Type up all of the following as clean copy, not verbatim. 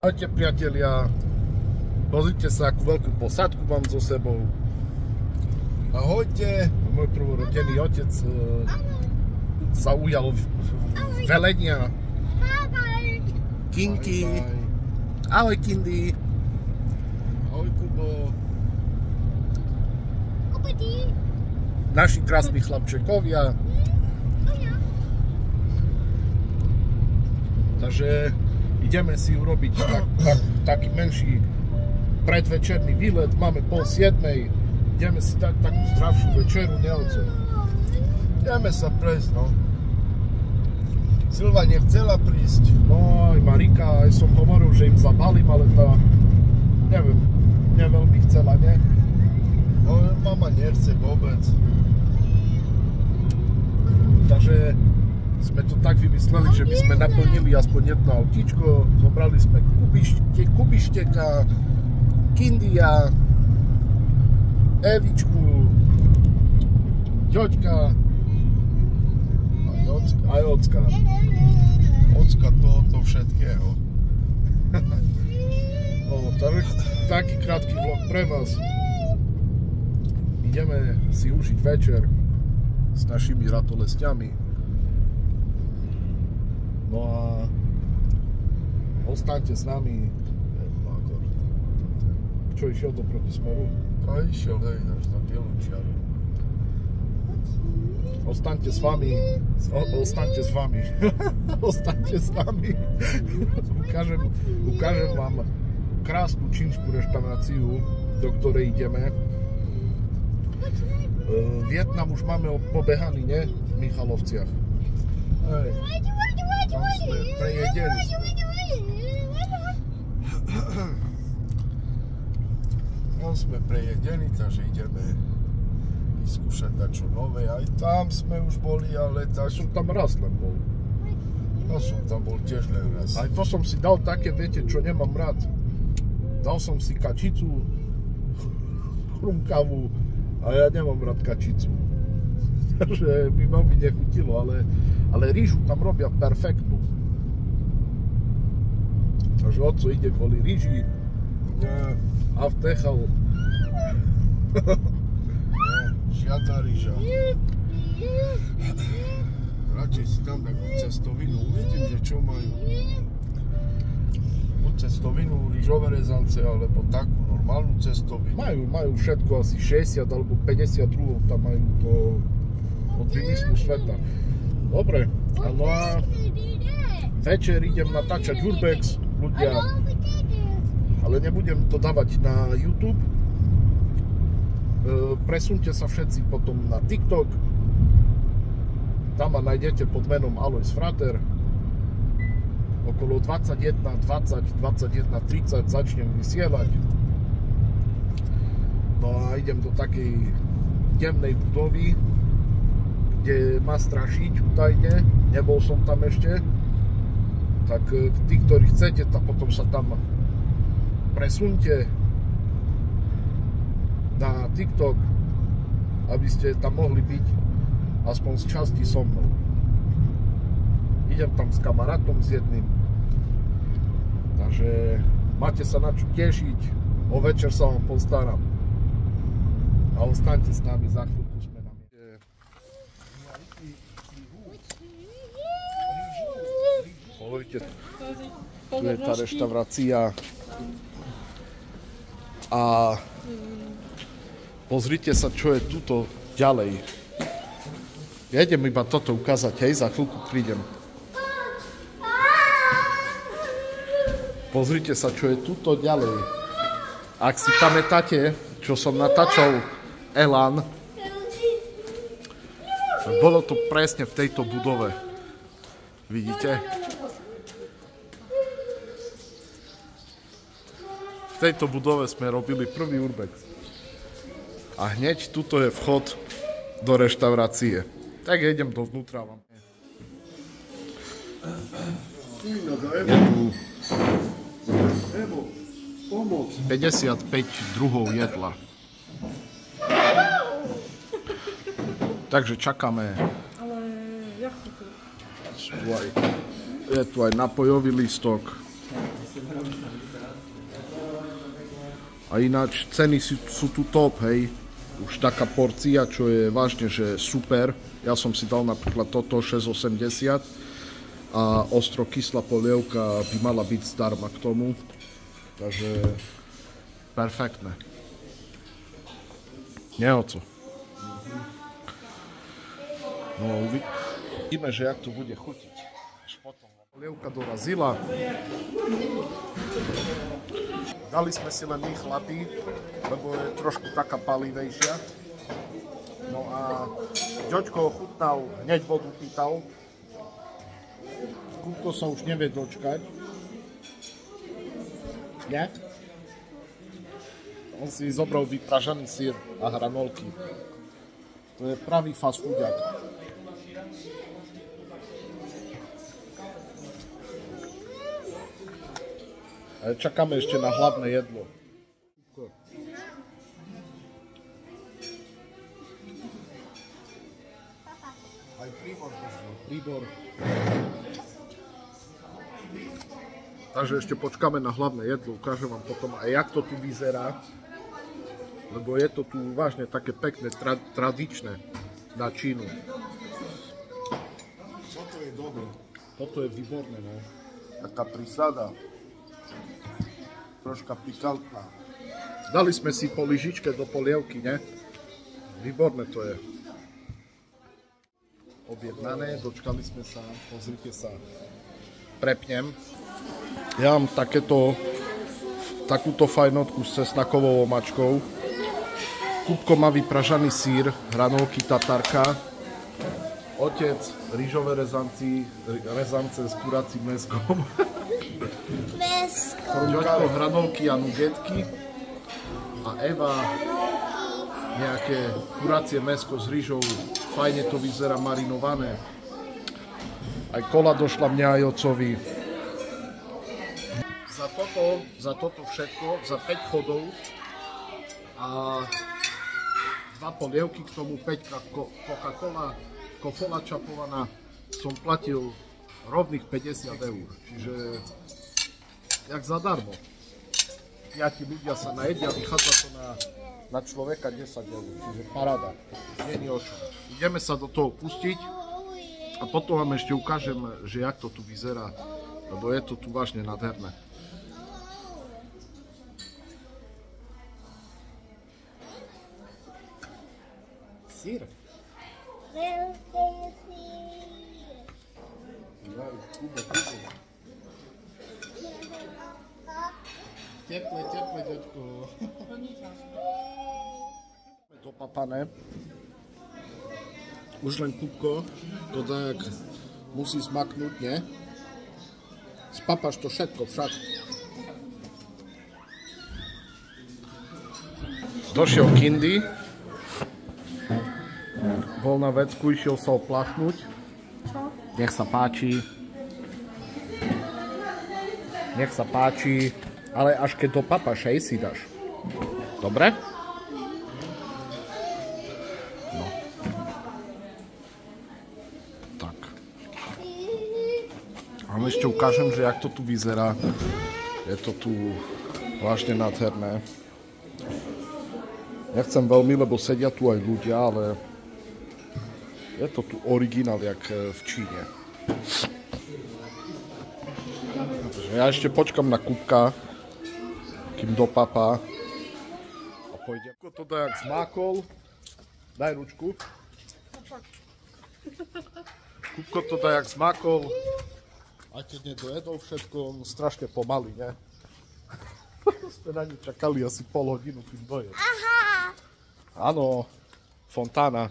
Ahojte priatelia, pozrite sa, akú veľkú posádku mám so sebou. Ahojte, môj prvorodený otec sa ujal velenia. Kinky. Ahoj Kindy. Ahoj Kubo. Naši krásni chlapčekovia. Takže ideme si urobiť taký menší predvečerný výlet. Máme 6:30. Ideme si dať takú zdravšiu večeru, neoco. Ideme sa prejsť, no. Silva nechcela prísť. No aj Marika, aj som hovoril, že im zabalím, ale tá, neviem, neveľmi chcela, nie? No, mama nechce vôbec. Takže sme to tak vymysleli, že by sme naplnili aspoň jedno autíčko. Zobrali sme Kubišteka, Kindia, Evičku, Ďoďka a Ocka. Ocka tohoto všetkého. No, taký krátky vlog pre vás. Ideme si užiť večer s našimi ratolestiami. No a ostaňte s nami. Čo, išiel to proti smeru? A išiel, hej, až na bielú čiaru. Ostaňte s vami. Ostaňte s vami. Ostaňte s nami. Ukážem vám krásnu čínsku reštauráciu, do ktorej ideme. Vietnam už máme pobehaný, nie? V Michalovciach. Hej. Tam sme prejedeli. Tam sme prejedeli, takže ideme vyskúšať dačo nové. Aj tam sme už boli, ale som tam raz len bol. No som tam bol tiež len raz. Aj to som si dal také, viete, čo nemám rád. Dal som si kačicu, chrumkavú, a ja nemám rád kačicu. Takže mi veľmi nechutilo, ale rýžu tam robia perfektnú. Takže oco ide kvôli rýži a vtechal. Žiadna rýža. Radšej si tam takú cestovinu. Uvidím, že čo majú. Buď cestovinu, rýžové rezance, alebo takú normálnu cestovinu. Majú všetko, asi 60 alebo 50 druhov tam majú to od vymyslu sveta. Dobre, no a večer idem natáčať urbex, ľudia, ale nebudem to dávať na YouTube. Presunte sa všetci potom na TikTok, tam ma nájdete pod menom Alois Frater. Okolo 21:20, 21:30 začnem vysielať. No a idem do takej temnej budovy, kde má strašiť údajne, nebol som tam ešte, tak tí, ktorí chcete, tak potom sa tam presunte na TikTok, aby ste tam mohli byť aspoň z časti so mnou. Idem tam s kamarátom s jedným, takže máte sa na čo tešiť, o večer sa vám postaram. A ostaňte s nami, za chvíľku sme na mieste. Pozrite, tu je tá reštaurácia a pozrite sa, čo je tuto ďalej. Ja idem iba toto ukázať, hej, za chvíľku prídem. Pozrite sa, čo je tuto ďalej. Ak si pamätáte, čo som natáčal Elan, bolo to presne v tejto budove. Vidíte? V tejto budove sme robili prvý urbex. A hneď tuto je vchod do reštaurácie. Tak idem dovnútra vám. Je tu 55 druhov jedla. Takže čakáme. Ale jak to? Je tu aj napojový lístok. A ináč ceny sú tu top, hej. Už taká porcia, čo je vážne, že super. Ja som si dal napríklad toto 6,80 a ostro kyslá polievka by mala byť zdarma k tomu. Takže perfektné. Nie oco. No uvidíme, že jak to bude chutiť. Až potom polievka dorazila. Dali sme si len my chlapi, lebo je trošku taká palivejšia. No a Ďoďko ochutnal, hneď vodu pýtal. Kúbko sa už nevie dočkať. Nie? On si zobral vypražaný syr a hranolky. To je pravý fast foodiak. Čakáme ešte na hlavné jedlo. Aj príbor. Takže ešte počkáme na hlavné jedlo. Ukážem vám potom aj jak to tu vyzerá. Lebo je to tu vážne také pekné, tradičné na Čínu. Toto je dobré. Toto je výborné, no. Taká prísada. Troška pikantná. Dali sme si po lyžičke do polievky, ne? Výborné to je. Objednané, dočkali sme sa, pozrite sa. Prepnem. Ja mám takúto fajnotku s cesnakovou omačkou. Kúbko má vypražaný sír, hranolky tatarka. Otec rýžové rezance s kuracím mäskom. Ďoďko hranolky a nugetky. A Eva nejaké kuracie mäsko s rýžou. Fajne to vyzerá marinované. Aj kola došla mňa aj ocovi. Za toto všetko, za 5 chodov a 2 polievky, k tomu 5 Coca-Cola, kofola čapovaná, som platil rovných 50 eur. Čiže jak zadarmo. 5 ľudia sa najedia, vychádza to na človeka 10 eur. Čiže paráda. Nie o čo. Ideme sa do toho pustiť a potom vám ešte ukážem, že jak to tu vyzerá. Lebo je to tu vážne nádherné. Sír. Teple, Ďoďko. Dopapané. Už len Kúbko to tak musí smaknúť, nie? Spapáš to všetko však. Došiel Kindy. Bol na vecku, išiel sa opláchnúť. Čo? Nech sa páči. Nech sa páči. Ale až keď dopapáš, hej, si dáš. Dobre? No. Tak. A vám ešte ukážem, že jak to tu vyzerá. Je to tu vážne nádherné. Nechcem veľmi, lebo sedia tu aj ľudia, ale je to tu originál, jak v Číne. Ja ešte počkam na Kúbka, kým dopapá. A pôjdem. Kúbko to dá jak zmákol. Daj ručku. Kúbko to dá jak zmákol. A keď nedojedol všetko, on strašne pomaly, ne? Sme na ňu čakali asi pol hodinu, kým dojedol. Áno, fontána.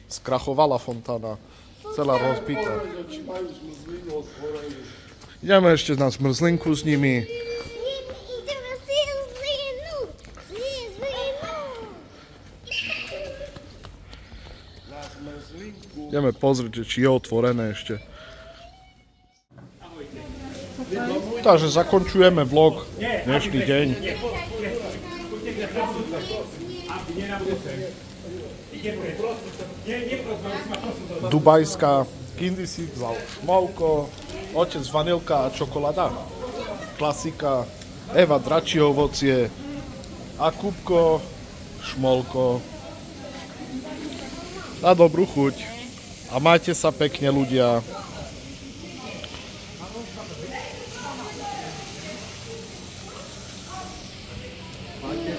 Skrachovala fontána. Celá rozbitá. Ideme ešte na zmrzlinku s nimi. Ideme pozrieť, či je otvorené ešte. Takže zakončujeme vlog dnešný deň. Dubajská. Kindy si vzal šmovko, Otec vanilka a čokoláda. Klasika. Eva dračie ovocie. A Kupko šmolko. Na dobrú chuť. A majte sa pekne, ľudia. Máte